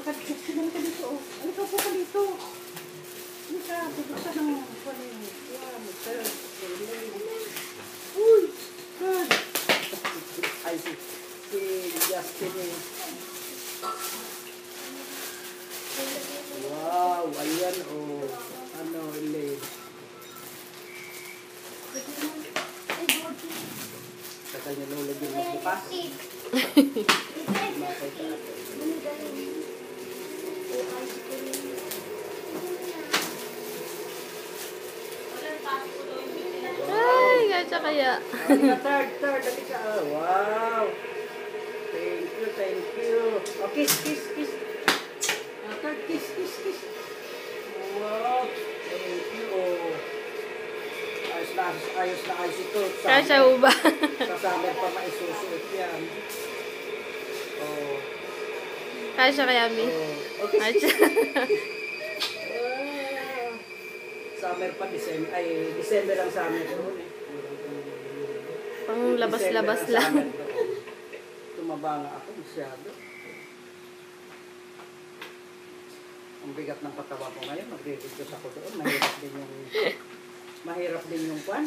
Saka sila ka dito. Ano ka po ka dito? Ano ka? Bubuksan ng uy! God! Ay, si Justin eh. Wow, ayan oh. Ano, Elaine. Saka niya nulagyan mo bukas. Ay, gacha kaya. Third, dali ka. Wow. Thank you. Oh, kiss. Third, kiss. Wow. Thank you. Oh. Ayos na ito. Kasha uba. Kasama pa maisusuot yan. Oh. Kasha kaya, Mi. Oh. Okay. Summer pa, December ang summer doon eh. Pang labas-labas lang. Tumaba nga ako masyado. Ang bigat ng patawa ko ngayon, magre-reduce ako doon. Mahirap din yung kwan.